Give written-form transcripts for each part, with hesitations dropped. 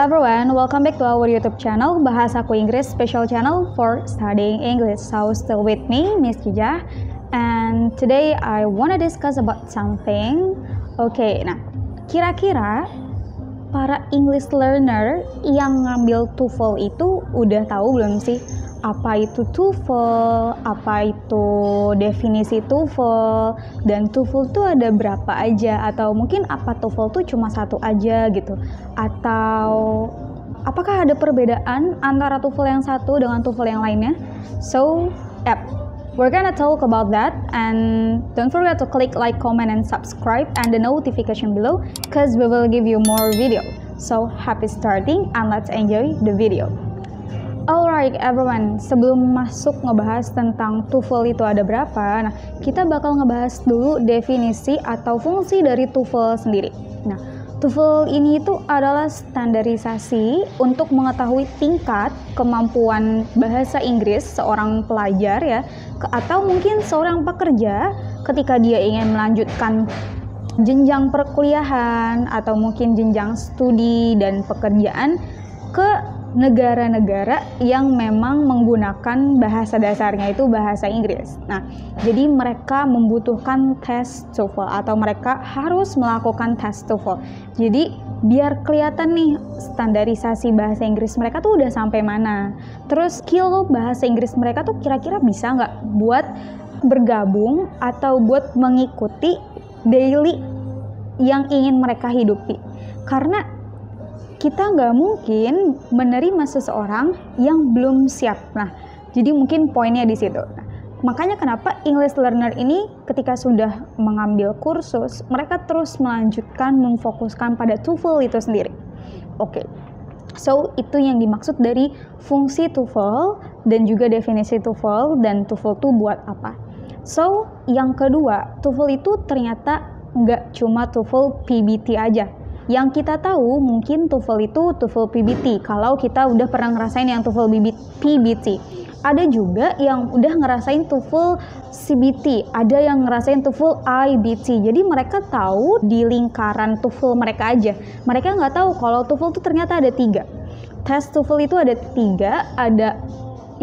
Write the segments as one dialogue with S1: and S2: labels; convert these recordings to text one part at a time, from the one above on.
S1: everyone, welcome back to our YouTube channel Bahasaku Inggris, special channel for studying English. So still with me, Miss Kijah, and today I wanna discuss about something. Oke, nah kira-kira para English learner yang ngambil TOEFL itu udah tahu belum sih apa itu TOEFL, apa itu definisi TOEFL, dan TOEFL tuh ada berapa aja, atau mungkin apa TOEFL tuh cuma satu aja gitu, atau apakah ada perbedaan antara TOEFL yang satu dengan TOEFL yang lainnya. So, yep, we're gonna talk about that, and don't forget to click like, comment, and subscribe, and the notification below, cause we will give you more video. So, happy starting, and let's enjoy the video. Alright everyone, sebelum masuk ngebahas tentang TOEFL itu ada berapa, nah kita bakal ngebahas dulu definisi atau fungsi dari TOEFL sendiri. Nah, TOEFL ini itu adalah standarisasi untuk mengetahui tingkat kemampuan bahasa Inggris seorang pelajar ya, atau mungkin seorang pekerja ketika dia ingin melanjutkan jenjang perkuliahan atau mungkin jenjang studi dan pekerjaan ke negara-negara yang memang menggunakan bahasa dasarnya itu bahasa Inggris. Nah, jadi mereka membutuhkan tes TOEFL atau mereka harus melakukan tes TOEFL. Jadi biar kelihatan nih standarisasi bahasa Inggris mereka tuh udah sampai mana. Terus skill bahasa Inggris mereka tuh kira-kira bisa nggak buat bergabung atau buat mengikuti daily yang ingin mereka hidupi. Karena kita nggak mungkin menerima seseorang yang belum siap. Nah, jadi mungkin poinnya di situ. Nah, makanya kenapa English learner ini ketika sudah mengambil kursus, mereka terus melanjutkan memfokuskan pada TOEFL itu sendiri. Oke. So, itu yang dimaksud dari fungsi TOEFL dan juga definisi TOEFL, dan TOEFL itu buat apa. So, yang kedua, TOEFL itu ternyata nggak cuma TOEFL PBT aja. Yang kita tahu mungkin TOEFL itu TOEFL PBT, kalau kita udah pernah ngerasain yang TOEFL PBT. Ada juga yang udah ngerasain TOEFL CBT, ada yang ngerasain TOEFL IBT. Jadi mereka tahu di lingkaran TOEFL mereka aja. Mereka nggak tahu kalau TOEFL itu ternyata ada 3. Tes TOEFL itu ada 3, ada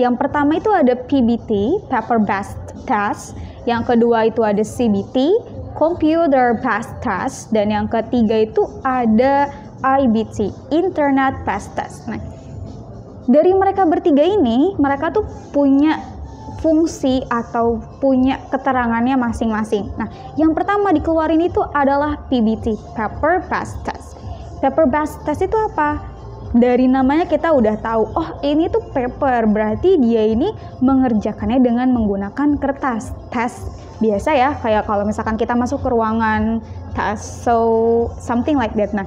S1: yang pertama itu ada PBT, Paper Based Test, yang kedua itu ada CBT, Computer Based Test, dan yang ketiga itu ada IBT, Internet Based Test. Nah, dari mereka bertiga ini, mereka tuh punya fungsi atau punya keterangannya masing-masing. Nah, yang pertama dikeluarin itu adalah PBT, Paper Based Test. Paper Based Test itu apa? Dari namanya kita udah tahu, oh ini tuh paper, berarti dia ini mengerjakannya dengan menggunakan kertas. Tes biasa ya, kayak kalau misalkan kita masuk ke ruangan tes, so something like that. Nah,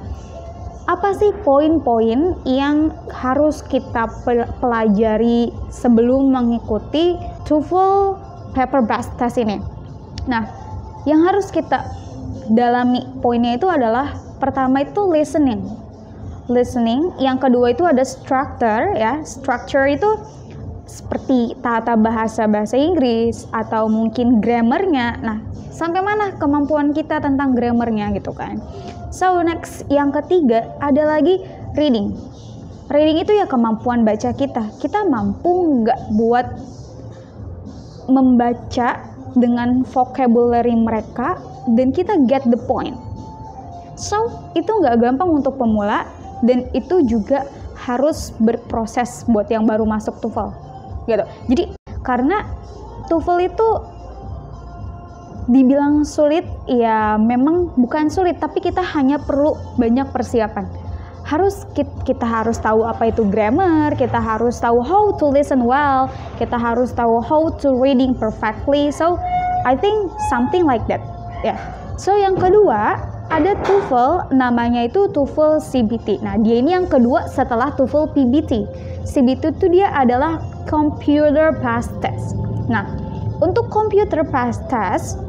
S1: apa sih poin-poin yang harus kita pelajari sebelum mengikuti TOEFL Paper Based Test ini? Nah, yang harus kita dalami poinnya itu adalah pertama itu listening, yang kedua itu ada structure ya. Structure itu seperti tata bahasa Inggris atau mungkin grammarnya. Nah, sampai mana kemampuan kita tentang grammarnya gitu kan. So next, yang ketiga ada lagi reading. Reading itu ya kemampuan baca kita. Kita mampu nggak buat membaca dengan vocabulary mereka dan kita get the point. So itu nggak gampang untuk pemula, dan itu juga harus berproses buat yang baru masuk TOEFL gitu. Jadi karena TOEFL itu dibilang sulit, ya memang bukan sulit, tapi kita hanya perlu banyak persiapan. Kita harus tahu apa itu grammar, kita harus tahu how to listen well, kita harus tahu how to reading perfectly. So I think something like that ya. So yang kedua ada TOEFL, namanya itu TOEFL CBT. Nah, dia ini yang kedua setelah TOEFL PBT. CBT itu dia adalah Computer Based Test. Nah, untuk Computer Based Test,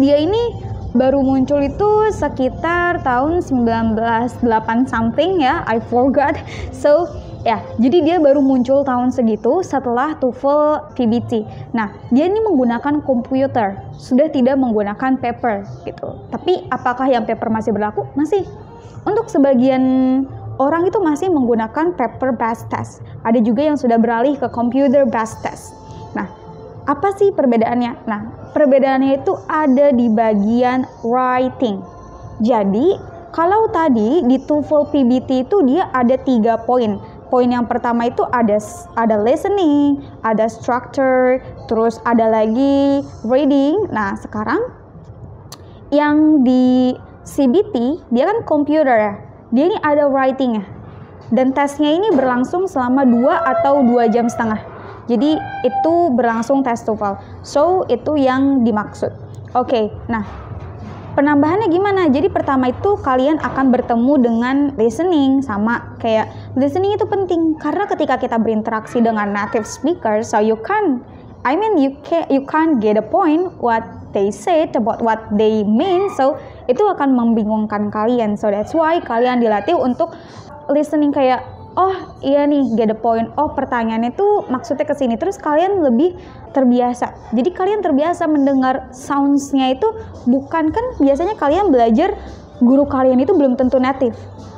S1: dia ini baru muncul itu sekitar tahun 1908 something ya, I forgot. So, ya, jadi dia baru muncul tahun segitu setelah TOEFL PBT. Nah, dia ini menggunakan komputer, sudah tidak menggunakan paper gitu. Tapi apakah yang paper masih berlaku? Masih. Untuk sebagian orang itu masih menggunakan paper based test. Ada juga yang sudah beralih ke computer based test. Nah, apa sih perbedaannya? Nah, perbedaannya itu ada di bagian writing. Jadi, kalau tadi di TOEFL PBT itu dia ada 3 poin. Poin yang pertama itu ada listening, ada structure, terus ada lagi reading. Nah, sekarang yang di CBT dia kan computer ya. Dia ini ada writing ya. Dan tesnya ini berlangsung selama 2 atau 2 jam setengah. Jadi itu berlangsung tes TOEFL. So, itu yang dimaksud. Oke, nah penambahannya gimana? Jadi pertama itu kalian akan bertemu dengan listening. Sama kayak listening itu penting karena ketika kita berinteraksi dengan native speaker, so you can't get a point what they said about what they mean. So itu akan membingungkan kalian. So that's why kalian dilatih untuk listening kayak, oh iya nih, get the point. Oh pertanyaannya tuh maksudnya ke sini. Terus kalian lebih terbiasa. Jadi kalian terbiasa mendengar sounds-nya itu, bukan kan biasanya kalian belajar guru kalian itu belum tentu native.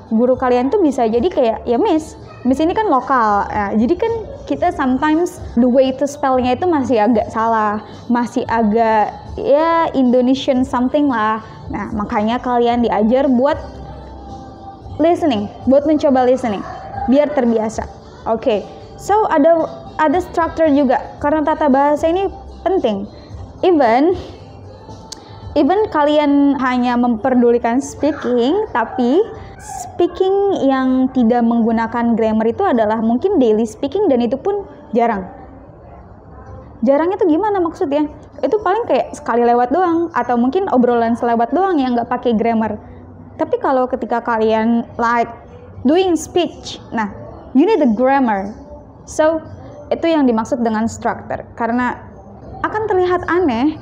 S1: Guru kalian tuh bisa jadi kayak ya Miss ini kan lokal. Nah, jadi kan kita sometimes the way to spell-nya itu masih agak salah, masih agak ya Indonesian something lah. Nah, makanya kalian diajar buat listening, buat mencoba listening biar terbiasa. Oke. So ada structure juga karena tata bahasa ini penting. Even kalian hanya memperdulikan speaking, tapi speaking yang tidak menggunakan grammar itu adalah mungkin daily speaking, dan itu pun jarang. Jarangnya tuh gimana maksudnya? Itu paling kayak sekali lewat doang, atau mungkin obrolan selewat doang yang nggak pakai grammar. Tapi kalau ketika kalian like doing speech, nah you need the grammar. So itu yang dimaksud dengan structure. Karena akan terlihat aneh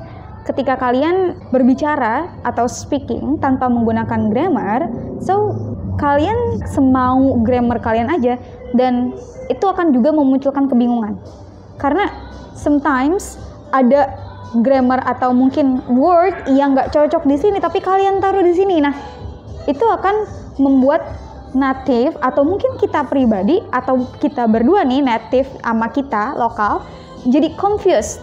S1: ketika kalian berbicara atau speaking tanpa menggunakan grammar. So kalian semau grammar kalian aja, dan itu akan juga memunculkan kebingungan. Karena sometimes ada grammar atau mungkin word yang nggak cocok di sini tapi kalian taruh di sini. Nah, itu akan membuat native atau mungkin kita pribadi atau kita berdua nih, native sama kita lokal, jadi confused,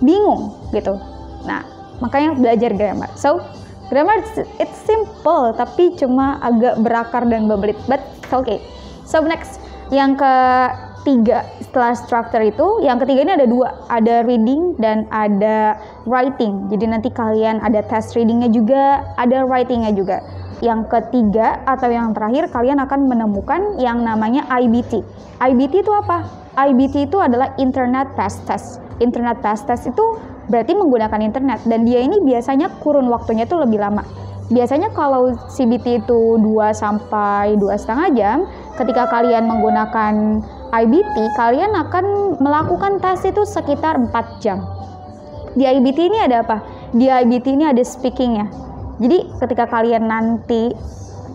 S1: bingung gitu. Nah, makanya belajar grammar. So, grammar it's simple tapi cuma agak berakar dan berbelit, but okay. So next, yang ketiga setelah structure itu, yang ketiga ini ada 2, ada reading dan ada writing. Jadi nanti kalian ada test readingnya juga, ada writingnya juga. Yang ketiga atau yang terakhir kalian akan menemukan yang namanya IBT. IBT itu apa? IBT itu adalah Internet Based Test. Internet Based Test itu berarti menggunakan internet, dan dia ini biasanya kurun waktunya itu lebih lama. Biasanya kalau CBT itu 2 sampai 2,5 jam, ketika kalian menggunakan IBT, kalian akan melakukan tes itu sekitar 4 jam. Di IBT ini ada apa? Di IBT ini ada speakingnya. Jadi ketika kalian nanti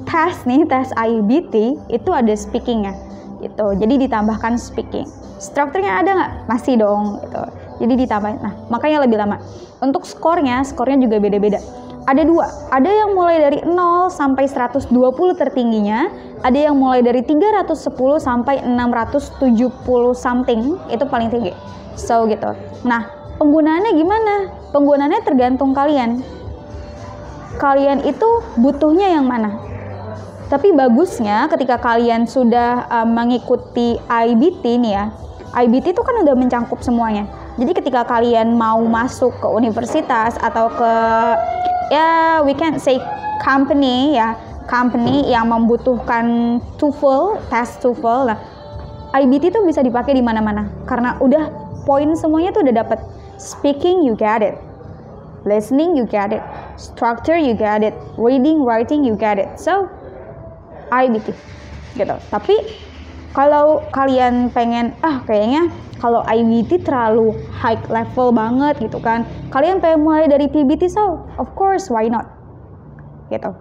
S1: tes IBT, itu ada speakingnya gitu. Jadi ditambahkan speaking. Strukturnya ada nggak? Masih dong gitu. Jadi ditambah. Nah, makanya lebih lama. Untuk skornya juga beda-beda. Ada 2. Ada yang mulai dari 0 sampai 120 tertingginya, ada yang mulai dari 310 sampai 670 something, itu paling tinggi. So gitu. Nah, penggunaannya gimana? Penggunaannya tergantung kalian. Kalian itu butuhnya yang mana? Tapi bagusnya ketika kalian sudah mengikuti IBT nih ya. IBT itu kan udah mencangkup semuanya. Jadi ketika kalian mau masuk ke universitas atau ke ya we can say company yang membutuhkan TOEFL, tes TOEFL. Nah, IBT itu bisa dipakai di mana-mana karena udah poin semuanya tuh udah dapat. Speaking you get it. Listening you get it. Structure you get it. Reading, writing you get it. So IBT gitu. Tapi kalau kalian pengen kayaknya kalau IBT terlalu high level banget gitu kan, kalian pengen mulai dari PBT, so of course why not gitu.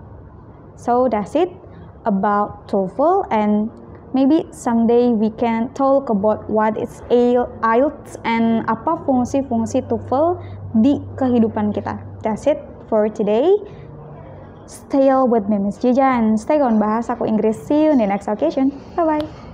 S1: So that's it about TOEFL, and maybe someday we can talk about what is IELTS and apa fungsi-fungsi TOEFL di kehidupan kita. That's it for today. Stay with me, Miss Jija, and stay on Bahasaku Inggris. See you in the next occasion. Bye-bye.